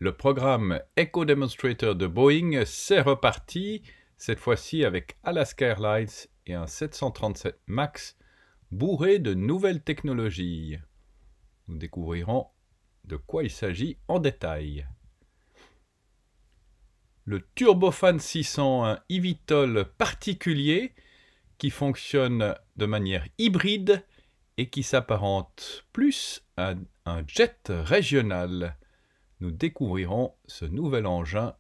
Le programme Echo Demonstrator de Boeing, c'est reparti, cette fois-ci avec Alaska Airlines et un 737 MAX bourré de nouvelles technologies. Nous découvrirons de quoi il s'agit en détail. Le Turbofan 600, un eVTOL particulier qui fonctionne de manière hybride et qui s'apparente plus à un jet régional. Nous découvrirons ce nouvel engin.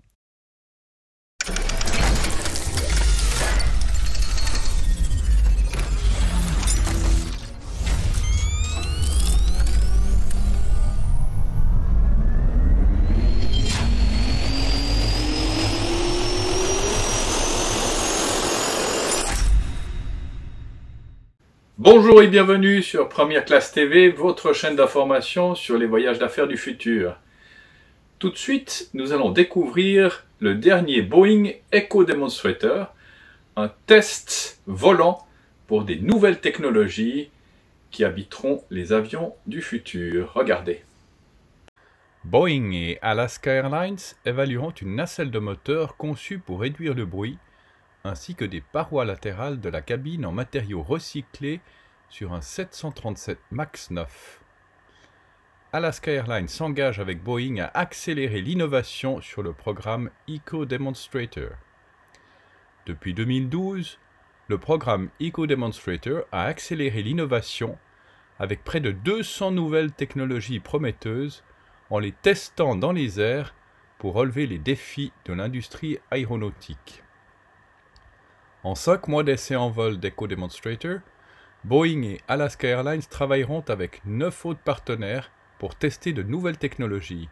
Bonjour et bienvenue sur Première Classe TV, votre chaîne d'information sur les voyages d'affaires du futur. Tout de suite, nous allons découvrir le dernier Boeing Echo Demonstrator, un test volant pour des nouvelles technologies qui habiteront les avions du futur. Regardez. Boeing et Alaska Airlines évalueront une nacelle de moteur conçue pour réduire le bruit, ainsi que des parois latérales de la cabine en matériaux recyclés sur un 737 MAX 9. Alaska Airlines s'engage avec Boeing à accélérer l'innovation sur le programme Echo Demonstrator. Depuis 2012, le programme Echo Demonstrator a accéléré l'innovation avec près de 200 nouvelles technologies prometteuses en les testant dans les airs pour relever les défis de l'industrie aéronautique. En 5 mois d'essais en vol d'Echo Demonstrator, Boeing et Alaska Airlines travailleront avec 9 autres partenaires pour tester de nouvelles technologies.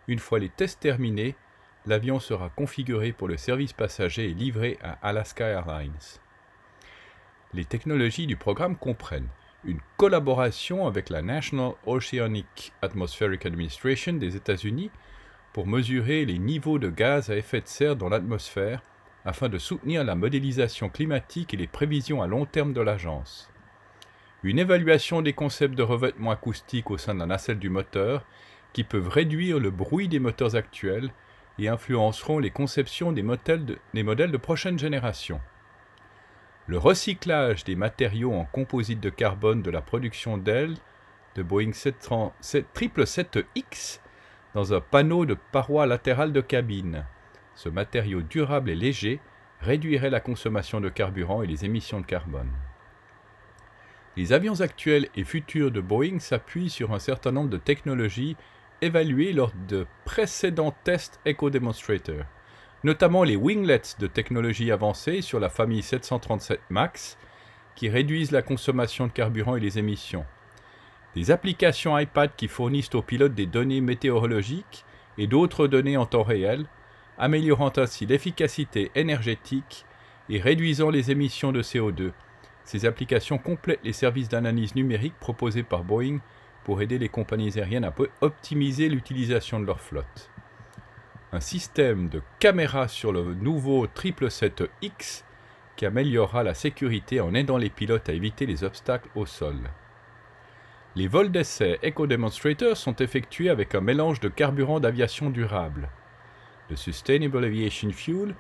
Une fois les tests terminés, l'avion sera configuré pour le service passager et livré à Alaska Airlines. Les technologies du programme comprennent une collaboration avec la National Oceanic Atmospheric Administration des États-Unis pour mesurer les niveaux de gaz à effet de serre dans l'atmosphère afin de soutenir la modélisation climatique et les prévisions à long terme de l'agence. Une évaluation des concepts de revêtement acoustique au sein de la nacelle du moteur qui peuvent réduire le bruit des moteurs actuels et influenceront les conceptions des modèles de prochaine génération. Le recyclage des matériaux en composite de carbone de la production d'ailes de Boeing 777X dans un panneau de parois latérales de cabine. Ce matériau durable et léger réduirait la consommation de carburant et les émissions de carbone. Les avions actuels et futurs de Boeing s'appuient sur un certain nombre de technologies évaluées lors de précédents tests Echo Demonstrator, notamment les winglets de technologie avancée sur la famille 737 MAX qui réduisent la consommation de carburant et les émissions, des applications iPad qui fournissent aux pilotes des données météorologiques et d'autres données en temps réel, améliorant ainsi l'efficacité énergétique et réduisant les émissions de CO2. Ces applications complètent les services d'analyse numérique proposés par Boeing pour aider les compagnies aériennes à optimiser l'utilisation de leur flotte. Un système de caméras sur le nouveau 777X qui améliorera la sécurité en aidant les pilotes à éviter les obstacles au sol. Les vols d'essai Echo Demonstrator sont effectués avec un mélange de carburant d'aviation durable. Le Sustainable Aviation Fuel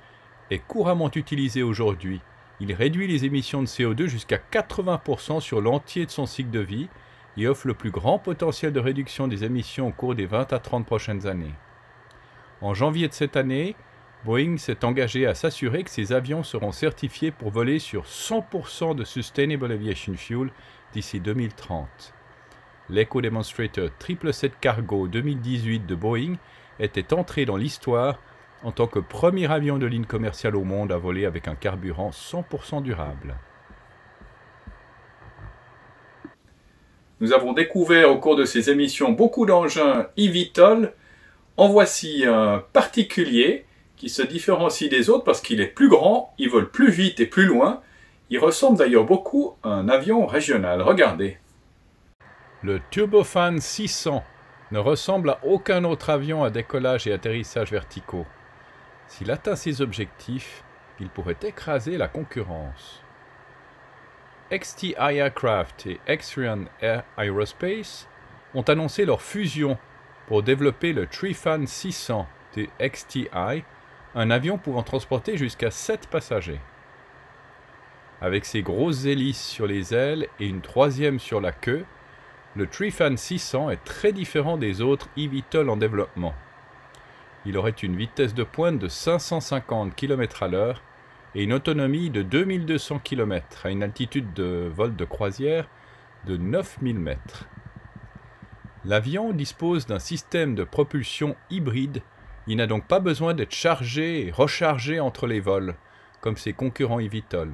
est couramment utilisé aujourd'hui. Il réduit les émissions de CO2 jusqu'à 80% sur l'entier de son cycle de vie et offre le plus grand potentiel de réduction des émissions au cours des 20 à 30 prochaines années. En janvier de cette année, Boeing s'est engagé à s'assurer que ses avions seront certifiés pour voler sur 100% de Sustainable Aviation Fuel d'ici 2030. L'Echo Demonstrator 777 Cargo 2018 de Boeing était entré dans l'histoire en tant que premier avion de ligne commerciale au monde à voler avec un carburant 100% durable. Nous avons découvert au cours de ces émissions beaucoup d'engins eVTOL. En voici un particulier qui se différencie des autres parce qu'il est plus grand, il vole plus vite et plus loin. Il ressemble d'ailleurs beaucoup à un avion régional. Regardez. Le Turbofan 600 ne ressemble à aucun autre avion à décollage et atterrissage verticaux. S'il atteint ses objectifs, il pourrait écraser la concurrence. XTI Aircraft et Xrion Aerospace ont annoncé leur fusion pour développer le Trifan 600 de XTI, un avion pouvant transporter jusqu'à 7 passagers. Avec ses grosses hélices sur les ailes et une troisième sur la queue, le Trifan 600 est très différent des autres eVTOL en développement. Il aurait une vitesse de pointe de 550 km/h et une autonomie de 2200 km à une altitude de vol de croisière de 9000 mètres. L'avion dispose d'un système de propulsion hybride. Il n'a donc pas besoin d'être chargé et rechargé entre les vols, comme ses concurrents eVTOL.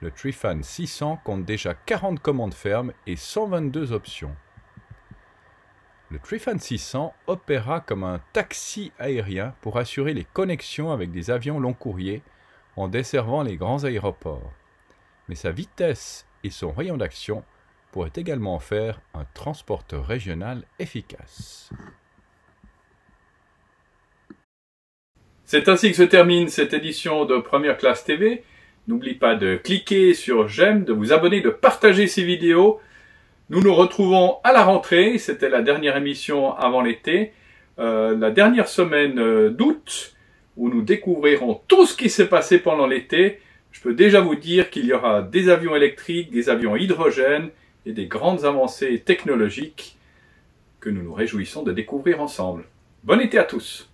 Le Trifan 600 compte déjà 40 commandes fermes et 122 options. Le Trifan 600 opérera comme un taxi aérien pour assurer les connexions avec des avions long courrier en desservant les grands aéroports. Mais sa vitesse et son rayon d'action pourraient également en faire un transporteur régional efficace. C'est ainsi que se termine cette édition de Première Classe TV. N'oublie pas de cliquer sur j'aime, de vous abonner, de partager ces vidéos. Nous nous retrouvons à la rentrée, c'était la dernière émission avant l'été, la dernière semaine d'août, où nous découvrirons tout ce qui s'est passé pendant l'été. Je peux déjà vous dire qu'il y aura des avions électriques, des avions hydrogène et des grandes avancées technologiques que nous nous réjouissons de découvrir ensemble. Bon été à tous!